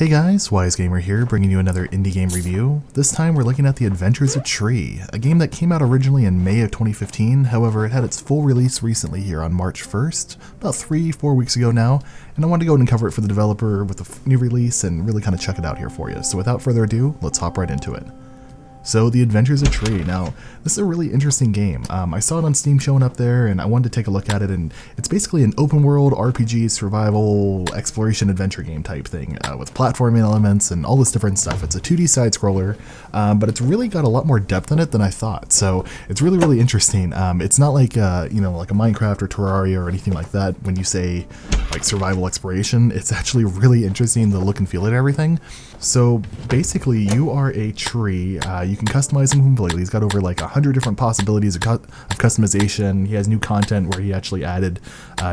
Hey guys, Wise Gamer here, bringing you another indie game review. This time we're looking at The Adventures of Tree, a game that came out originally in May of 2015, however it had its full release recently here on March 1st, about 3-4 weeks ago now, and I wanted to go ahead and cover it for the developer with a new release and really kind of check it out here for you. So without further ado, let's hop right into it. So, The Adventures of Tree. Now, this is a really interesting game. I saw it on Steam showing up there, and I wanted to take a look at it, and it's basically an open-world RPG survival exploration adventure game type thing, with platforming elements and all this different stuff. It's a 2D side-scroller, but it's really got a lot more depth in it than I thought, so it's really, really interesting. It's not like, like a Minecraft or Terraria or anything like that when you say, like, survival exploration. It's actually really interesting, the look and feel of everything. So, basically, you are a tree. You can customize him completely. He's got over like 100 different possibilities of customization. He has new content where he actually added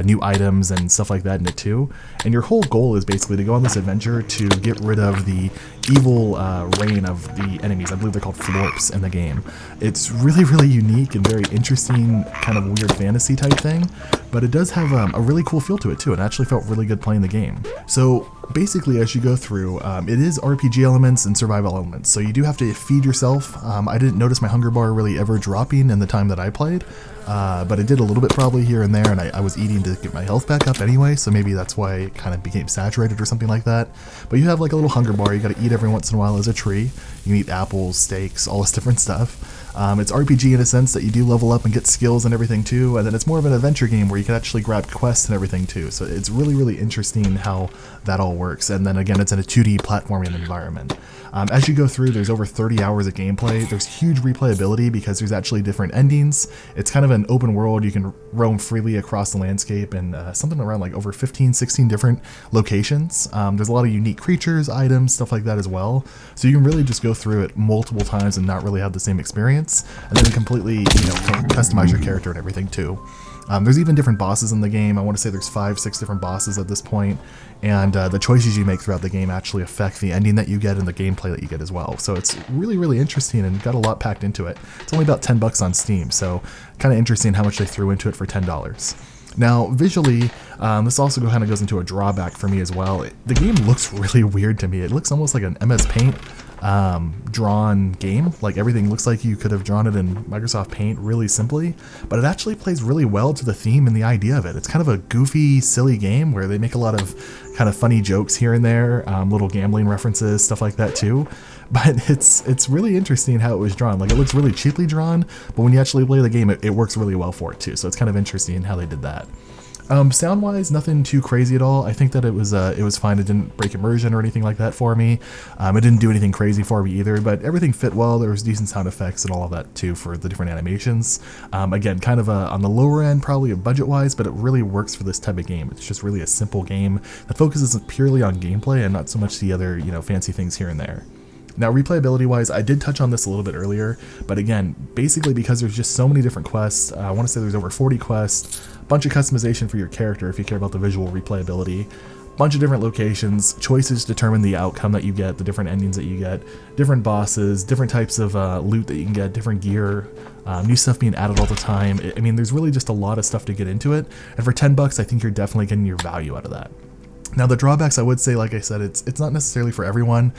new items and stuff like that in it too. And your whole goal is basically to go on this adventure to get rid of the evil reign of the enemies. I believe they're called florps in the game. It's really, really unique and very interesting, kind of weird fantasy type thing, but it does have a really cool feel to it too. It actually felt really good playing the game. So basically, as you go through, it is RPG elements and survival elements, so you do have to feed yourself. I didn't notice my hunger bar really ever dropping in the time that I played, but it did a little bit probably here and there, and I was eating to get my health back up anyway, so maybe that's why it kind of became saturated or something like that. But you have like a little hunger bar you gotta eat every once in a while as a tree. You can eat apples, steaks, all this different stuff. It's RPG in a sense that you do level up and get skills and everything too, and then it's more of an adventure game where you can actually grab quests and everything too, so it's really, really interesting how that all works. And then again, it's in a 2D platforming environment. As you go through, there's over 30 hours of gameplay. There's huge replayability because there's actually different endings. It's kind of an open world. You can roam freely across the landscape and something around like over 15-16 different locations. There's a lot of unique creatures, items, stuff like that as well. So you can really just go through it multiple times and not really have the same experience, and then completely, customize your character and everything too. There's even different bosses in the game. I want to say there's 5-6 different bosses at this point, and the choices you make throughout the game actually affect the ending that you get and the gameplay that you get as well. So it's really, really interesting and got a lot packed into it. It's only about $10 on Steam, so kind of interesting how much they threw into it for $10. Now, visually, this also kind of goes into a drawback for me as well. The game looks really weird to me. It looks almost like an MS Paint drawn game. Like everything looks like you could have drawn it in Microsoft Paint really simply, but it actually plays really well to the theme and the idea of it. It's kind of a goofy, silly game where they make a lot of kind of funny jokes here and there, little gambling references, stuff like that too. But it's really interesting how it was drawn. Like, it looks really cheaply drawn, but when you actually play the game, it works really well for it too. So it's kind of interesting how they did that. Sound-wise, nothing too crazy at all. I think that it was fine. It didn't break immersion or anything like that for me. It didn't do anything crazy for me either, but everything fit well. There was decent sound effects and all of that too for the different animations. Again, kind of on the lower end probably budget-wise, but it really works for this type of game. It's just really a simple game that focuses purely on gameplay and not so much the other, fancy things here and there. Now, replayability wise, I did touch on this a little bit earlier, but again, basically because there's just so many different quests, I want to say there's over 40 quests, a bunch of customization for your character if you care about the visual replayability, a bunch of different locations, choices determine the outcome that you get, the different endings that you get, different bosses, different types of loot that you can get, different gear, new stuff being added all the time. I mean, there's really just a lot of stuff to get into it, and for $10, I think you're definitely getting your value out of that. Now, the drawbacks, I would say, like I said, it's not necessarily for everyone.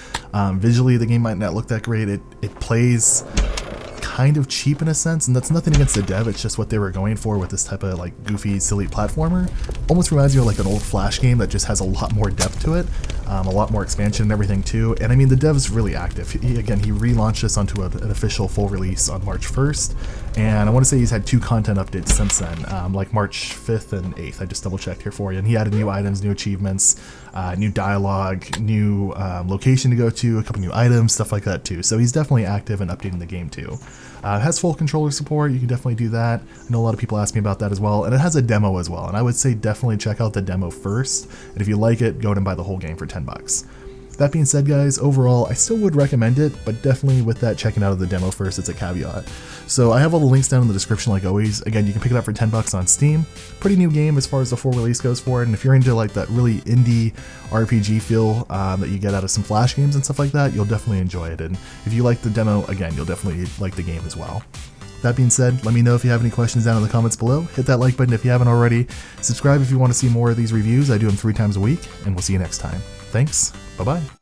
Visually, the game might not look that great. It plays kind of cheap in a sense, and that's nothing against the dev. It's just what they were going for with this type of like goofy, silly platformer. Almost reminds you of like an old Flash game that just has a lot more depth to it, a lot more expansion and everything too. And I mean, the dev's really active. He relaunched this onto an official full release on March 1st, and I want to say he's had 2 content updates since then, like March 5th and 8th. I just double checked here for you, and he added new items, new achievements, new dialogue, new location to go to, a couple new items, stuff like that too. So he's definitely active and updating the game too. It has full controller support. You can definitely do that. I know a lot of people ask me about that as well, and it has a demo as well, and I would say definitely check out the demo first, and if you like it, go ahead and buy the whole game for $10. That being said, guys, overall, I still would recommend it, but definitely with that checking out of the demo first, it's a caveat. So I have all the links down in the description like always. Again, you can pick it up for $10 on Steam. Pretty new game as far as the full release goes for it, and if you're into like that really indie RPG feel that you get out of some Flash games and stuff like that, you'll definitely enjoy it. And if you like the demo, again, you'll definitely like the game as well. That being said, let me know if you have any questions down in the comments below. Hit that like button if you haven't already. Subscribe if you want to see more of these reviews. I do them 3 times a week, and we'll see you next time. Thanks. Bye-bye.